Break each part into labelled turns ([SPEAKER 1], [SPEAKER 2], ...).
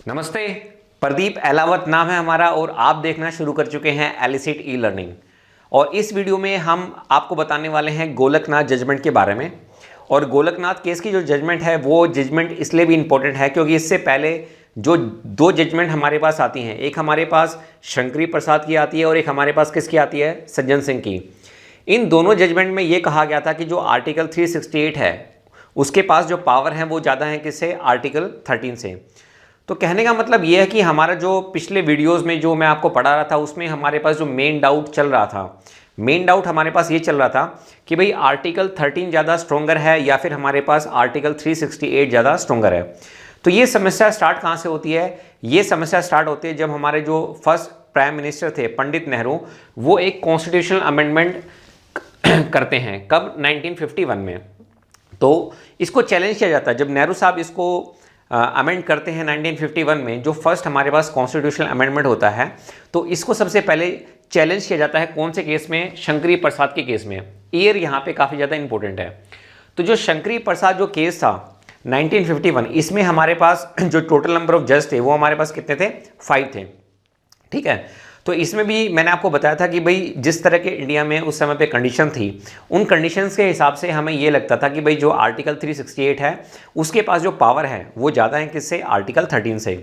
[SPEAKER 1] नमस्ते, प्रदीप अहलावत नाम है हमारा और आप देखना शुरू कर चुके हैं एलिसिट ई लर्निंग। और इस वीडियो में हम आपको बताने वाले हैं गोलकनाथ जजमेंट के बारे में। और गोलकनाथ केस की जो जजमेंट है वो जजमेंट इसलिए भी इम्पोर्टेंट है क्योंकि इससे पहले जो दो जजमेंट हमारे पास आती हैं, एक हमारे पास शंकरी प्रसाद की आती है और एक हमारे पास किसकी आती है, सज्जन सिंह की। इन दोनों जजमेंट में ये कहा गया था कि जो आर्टिकल 368 है उसके पास जो पावर है वो ज़्यादा है किससे, आर्टिकल 13 से। तो कहने का मतलब ये है कि हमारा जो पिछले वीडियोस में जो मैं आपको पढ़ा रहा था उसमें हमारे पास जो मेन डाउट चल रहा था, मेन डाउट हमारे पास ये चल रहा था कि भाई आर्टिकल 13 ज़्यादा स्ट्रोंगर है या फिर हमारे पास आर्टिकल 368 ज़्यादा स्ट्रोंगर है। तो ये समस्या स्टार्ट कहाँ से होती है? ये समस्या स्टार्ट होती है जब हमारे जो फर्स्ट प्राइम मिनिस्टर थे पंडित नेहरू, वो एक कॉन्स्टिट्यूशनल अमेंडमेंट करते हैं। कब? 1951 में। तो इसको चैलेंज किया जाता है जब नेहरू साहब इसको अमेंड करते हैं 1951 में, जो फर्स्ट हमारे पास कॉन्स्टिट्यूशनल अमेंडमेंट होता है। तो इसको सबसे पहले चैलेंज किया जाता है कौन से केस में? शंकरी प्रसाद के केस में। ईयर यहाँ पे काफ़ी ज़्यादा इंपॉर्टेंट है। तो जो शंकरी प्रसाद जो केस था 1951, इसमें हमारे पास जो टोटल नंबर ऑफ जज थे वो हमारे पास कितने थे? 5 थे। ठीक है। तो इसमें भी मैंने आपको बताया था कि भाई जिस तरह के इंडिया में उस समय पे कंडीशन थी, उन कंडीशंस के हिसाब से हमें ये लगता था कि भाई जो आर्टिकल 368 है उसके पास जो पावर है वो ज़्यादा है किससे? आर्टिकल 13 से।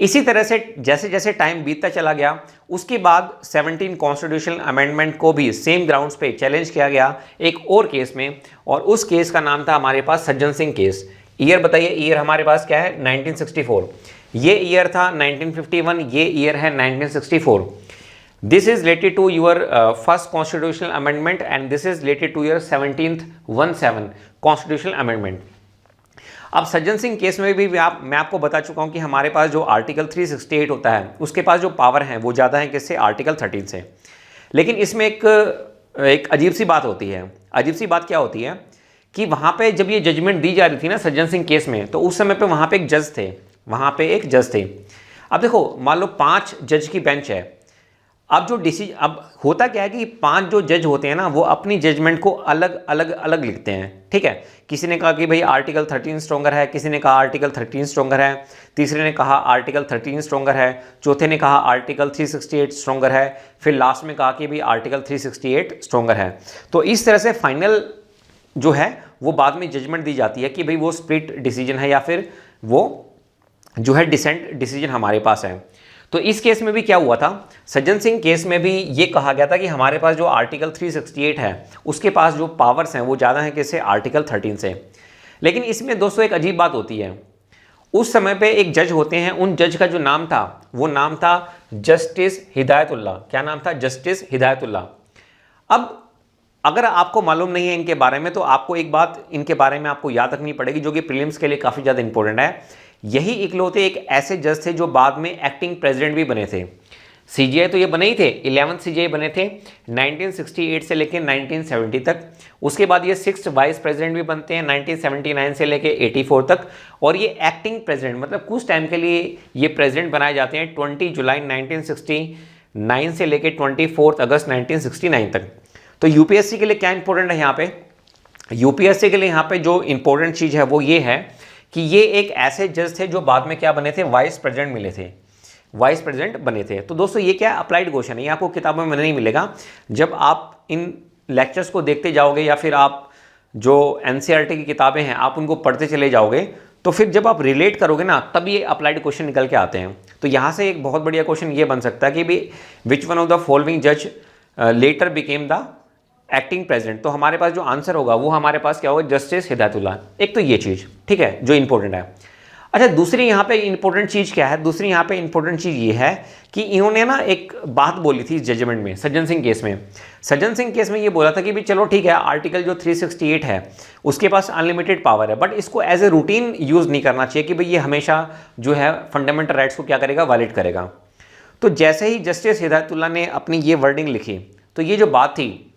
[SPEAKER 1] इसी तरह से जैसे जैसे टाइम बीतता चला गया उसके बाद 17 कॉन्स्टिट्यूशनल अमेंडमेंट को भी सेम ग्राउंड्स पे चैलेंज किया गया एक और केस में, और उस केस का नाम था हमारे पास सज्जन सिंह केस। ईयर बताइए, ईयर हमारे पास क्या है? 1964। ये ईयर था 1951, ये ईयर है 1964। This is related to your first constitutional amendment and this is related to your 17th 17 constitutional amendment. अब सज्जन सिंह केस में भी मैं आपको बता चुका हूं कि हमारे पास जो आर्टिकल 368 होता है उसके पास जो पावर है वो ज़्यादा है किससे? आर्टिकल 13 से। लेकिन इसमें एक अजीब सी बात होती है। अजीब सी बात क्या होती है कि वहाँ पे जब ये जजमेंट दी जा रही थी ना सज्जन सिंह केस में, तो उस समय पे वहाँ पे एक जज थे, वहाँ पे एक जज थे। अब देखो, मान लो 5 जज की बेंच है। अब जो डिसीजन, अब होता क्या है कि 5 जो जज होते हैं ना वो अपनी जजमेंट को अलग अलग अलग लिखते हैं। ठीक है। किसी ने कहा कि भाई आर्टिकल 13 स्ट्रोंगर है, किसी ने कहा आर्टिकल 13 स्ट्रोंगर है, तीसरे ने कहा आर्टिकल 13 स्ट्रोंगर है, चौथे ने कहा आर्टिकल 368 स्ट्रोंगर है, फिर लास्ट में कहा कि भाई आर्टिकल 368 स्ट्रोंगर है। तो इस तरह से फाइनल जो है वो बाद में जजमेंट दी जाती है कि भाई वो स्प्लिट डिसीजन है या फिर वो जो है डिसेंट डिसीजन हमारे पास है। तो इस केस में भी क्या हुआ था, सज्जन सिंह केस में भी ये कहा गया था कि हमारे पास जो आर्टिकल 368 है उसके पास जो पावर्स हैं वो ज़्यादा हैं किससे? आर्टिकल 13 से। लेकिन इसमें दोस्तों एक अजीब बात होती है। उस समय पे एक जज होते हैं, उन जज का जो नाम था वो नाम था जस्टिस हिदायतुल्ला। क्या नाम था? जस्टिस हिदायतुल्ला। अब अगर आपको मालूम नहीं है इनके बारे में तो आपको एक बात इनके बारे में आपको याद रखनी पड़ेगी जो कि प्रीलिम्स के लिए काफ़ी ज़्यादा इंपॉर्टेंट है। यही इकलौते एक ऐसे जज थे जो बाद में एक्टिंग प्रेसिडेंट भी बने थे। सीजीआई तो ये बने ही थे, 11th सीजीआई बने थे 1968 से लेकर 1970 तक। उसके बाद ये 6th वाइस प्रेसिडेंट भी बनते हैं 1979 से लेकर 84 तक। और ये एक्टिंग प्रेसिडेंट मतलब कुछ टाइम के लिए ये प्रेसिडेंट बनाए जाते हैं 20 जुलाई 1969 से लेकर 24 अगस्त 1969 तक। तो यूपीएससी के लिए क्या इंपॉर्टेंट है यहाँ पे? यूपीएससी के लिए यहाँ पे जो इंपॉर्टेंट चीज़ है वो ये है कि ये एक ऐसे जज थे जो बाद में क्या बने थे? वाइस प्रेसिडेंट मिले थे, वाइस प्रेसिडेंट बने थे। तो दोस्तों ये क्या अप्लाइड क्वेश्चन है, ये आपको किताबों में नहीं मिलेगा। जब आप इन लेक्चर्स को देखते जाओगे या फिर आप जो एनसीईआरटी की किताबें हैं आप उनको पढ़ते चले जाओगे तो फिर जब आप रिलेट करोगे ना तब ये अप्लाइड क्वेश्चन निकल के आते हैं। तो यहाँ से एक बहुत बढ़िया क्वेश्चन ये बन सकता है कि भाई which one of the following जज later became the acting president. तो हमारे पास जो आंसर होगा वो हमारे पास क्या होगा? जस्टिस हिदायतुल्ला। एक तो ये चीज़ ठीक है जो इंपॉर्टेंट है। अच्छा, दूसरी यहाँ पे इंपॉर्टेंट चीज़ क्या है? दूसरी यहाँ पे इंपॉर्टेंट चीज़ ये है कि इन्होंने ना एक बात बोली थी जजमेंट में सज्जन सिंह केस में। सज्जन सिंह केस में ये बोला था कि भाई चलो ठीक है, आर्टिकल जो 368 है उसके पास अनलिमिटेड पावर है, बट इसको एज ए रूटीन यूज़ नहीं करना चाहिए कि भाई ये हमेशा जो है फंडामेंटल राइट्स को क्या करेगा? वायलेट करेगा। तो जैसे ही जस्टिस हिदायतुल्ला ने अपनी ये वर्डिंग लिखी तो ये जो बात थी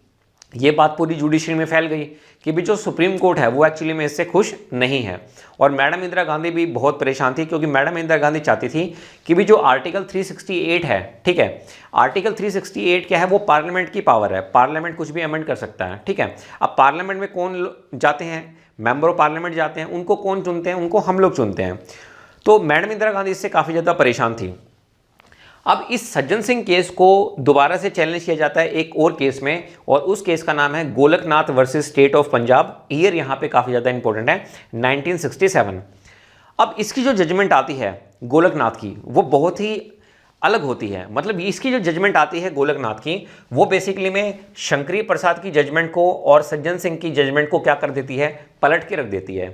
[SPEAKER 1] ये बात पूरी जुडिशरी में फैल गई कि भी जो सुप्रीम कोर्ट है वो एक्चुअली में इससे खुश नहीं है। और मैडम इंदिरा गांधी भी बहुत परेशान थी क्योंकि मैडम इंदिरा गांधी चाहती थी कि भी जो आर्टिकल 368 है, ठीक है, आर्टिकल 368 क्या है? वो पार्लियामेंट की पावर है, पार्लियामेंट कुछ भी अमेंड कर सकता है। ठीक है। अब पार्लियामेंट में कौन जाते हैं? मेंबर ऑफ पार्लियामेंट जाते हैं। उनको कौन चुनते हैं? उनको हम लोग चुनते हैं। तो मैडम इंदिरा गांधी इससे काफ़ी ज़्यादा परेशान थी। अब इस सज्जन सिंह केस को दोबारा से चैलेंज किया जाता है एक और केस में, और उस केस का नाम है Golaknath versus state of Punjab. Year यहाँ पे काफ़ी ज़्यादा इंपॉर्टेंट है, 1967। अब इसकी जो जजमेंट आती है गोलकनाथ की वो बहुत ही अलग होती है। मतलब इसकी जो जजमेंट आती है गोलकनाथ की, वो बेसिकली में शंकरी प्रसाद की जजमेंट को और सज्जन सिंह की जजमेंट को क्या कर देती है, पलट के रख देती है।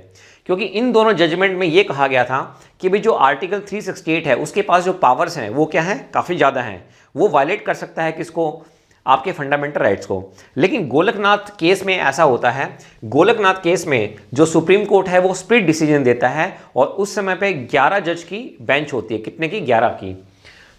[SPEAKER 1] क्योंकि इन दोनों जजमेंट में ये कहा गया था कि भाई जो आर्टिकल 368 है उसके पास जो पावर्स हैं वो क्या है, काफ़ी ज़्यादा हैं, वो वायलेट कर सकता है किसको, आपके फंडामेंटल राइट्स को। लेकिन गोलकनाथ केस में ऐसा होता है, गोलकनाथ केस में जो सुप्रीम कोर्ट है वो स्प्लिट डिसीजन देता है, और उस समय पे 11 जज की बेंच होती है। कितने की, 11 की।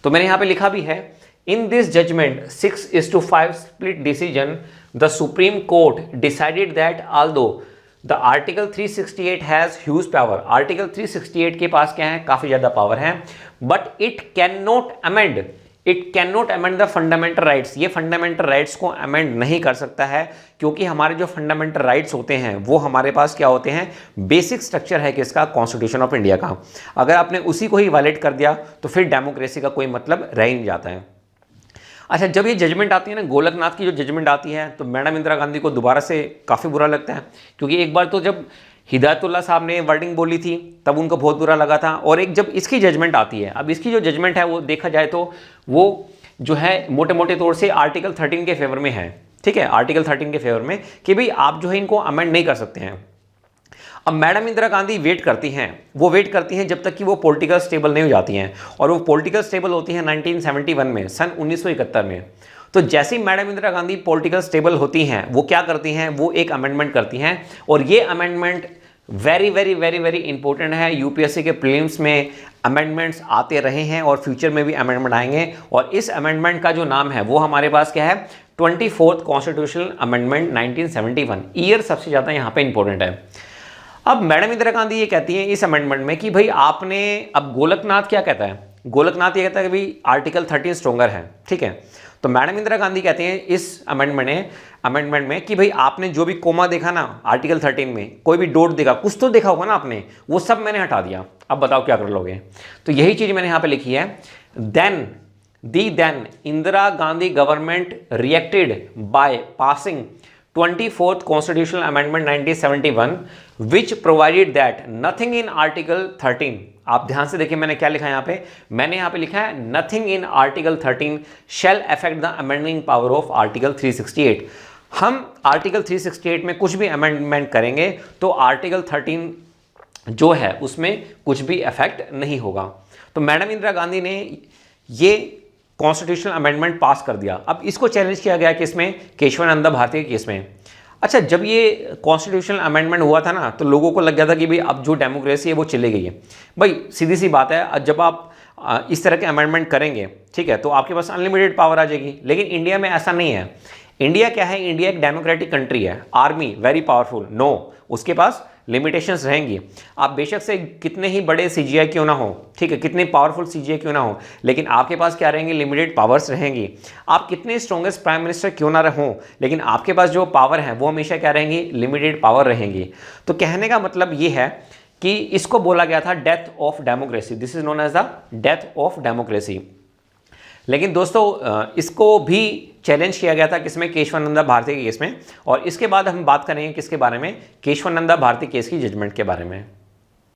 [SPEAKER 1] तो मैंने यहाँ पे लिखा भी है, in this judgement 6:5 split decision the supreme court decided that although the article 368 has huge power. Article 368 के पास क्या है, काफी ज्यादा पावर है, but it can not amend the fundamental rights. ये फंडामेंटल राइट्स को अमेंड नहीं कर सकता है, क्योंकि हमारे जो फंडामेंटल राइट्स होते हैं वो हमारे पास क्या होते हैं, बेसिक स्ट्रक्चर है किसका, कॉन्स्टिट्यूशन ऑफ इंडिया का। अगर आपने उसी को ही वायलेट कर दिया तो फिर डेमोक्रेसी का कोई मतलब रह ही नहीं जाता है। अच्छा, जब ये जजमेंट आती है ना, गोलकनाथ की जो जजमेंट आती है, तो मैडम इंदिरा गांधी को दोबारा से काफ़ी बुरा लगता है। क्योंकि एक बार तो जब हिदायतुल्ला साहब ने वर्डिंग बोली थी तब उनको बहुत बुरा लगा था, और एक जब इसकी जजमेंट आती है, अब इसकी जो जजमेंट है वो देखा जाए तो वो जो है मोटे मोटे तौर से आर्टिकल 13 के फेवर में है। ठीक है, आर्टिकल 13 के फेवर में कि भाई आप जो है इनको अमेंड नहीं कर सकते हैं। अब मैडम इंदिरा गांधी वेट करती हैं जब तक कि वो पॉलिटिकल स्टेबल नहीं हो जाती हैं, और वो पॉलिटिकल स्टेबल होती हैं 1971 में, सन 1971 में। तो जैसे ही madam Indira Gandhi political stable होती हैं, वो क्या करती हैं, वो एक अमेंडमेंट करती हैं, और ये amendment very very very very important है। यूपीएससी के प्रीलिम्स में अमेंडमेंट्स आते रहे हैं और फ्यूचर में भी अमेंडमेंट आएंगे, और इस अमेंडमेंट का जो नाम है वो हमारे पास क्या है, 24th कॉन्स्टिट्यूशनल अमेंडमेंट 1971। ईयर सबसे ज़्यादा यहाँ पे इंपॉर्टेंट है। अब मैडम इंदिरा गांधी ये कहती हैं इस अमेंडमेंट में कि भाई आपने, अब गोलकनाथ क्या कहता है, गोलकनाथ ये कहता है कि भाई आर्टिकल 13 स्ट्रोंगर है। ठीक है, तो मैडम इंदिरा गांधी कहते हैं इस अमेंडमेंट में कि भाई आपने जो भी कोमा देखा ना आर्टिकल 13 में, कोई भी डॉट देखा, कुछ तो देखा होगा ना आपने, वो सब मैंने हटा दिया। अब बताओ क्या कर लोगे। तो यही चीज मैंने यहाँ पे लिखी है, then Indira Gandhi government reacted by passing 24th Constitutional Amendment 1971 which provided that nothing in Article 13, आप ध्यान से देखिए मैंने क्या लिखा है यहाँ पे, मैंने यहाँ पे लिखा है nothing in Article 13 shall affect the amending power of Article 368। हम आर्टिकल 368 में कुछ भी अमेंडमेंट करेंगे तो आर्टिकल 13 जो है उसमें कुछ भी इफेक्ट नहीं होगा। तो मैडम इंदिरा गांधी ने ये कॉन्स्टिट्यूशनल अमेंडमेंट पास कर दिया। अब इसको चैलेंज किया गया किसमें, केशवानंद भारती के केस में। अच्छा, जब ये कॉन्स्टिट्यूशनल अमेंडमेंट हुआ था ना, तो लोगों को लग गया था कि भाई अब जो डेमोक्रेसी है वो चली गई है। भाई सीधी सी बात है, जब आप इस तरह के अमेंडमेंट करेंगे, ठीक है, तो आपके पास अनलिमिटेड पावर आ जाएगी। लेकिन इंडिया में ऐसा नहीं है। इंडिया क्या है, इंडिया एक डेमोक्रेटिक कंट्री है। आर्मी वेरी पावरफुल, नो, उसके पास लिमिटेशंस रहेंगी। आप बेशक से कितने ही बड़े सीजीआई क्यों ना हो, ठीक है, कितने पावरफुल सीजीआई क्यों ना हो, लेकिन आपके पास क्या रहेंगे, लिमिटेड पावर्स रहेंगी। आप कितने स्ट्रॉन्गेस्ट प्राइम मिनिस्टर क्यों ना रहो, लेकिन आपके पास जो पावर है वो हमेशा क्या रहेंगी, लिमिटेड पावर रहेंगी। तो कहने का मतलब ये है कि इसको बोला गया था death of democracy. This is known as the death of democracy. लेकिन दोस्तों इसको भी चैलेंज किया गया था किसमें, केशवानंदा भारती के केस में। और इसके बाद हम बात करेंगे किसके बारे में, केशवानंदा भारती केस की जजमेंट के बारे में।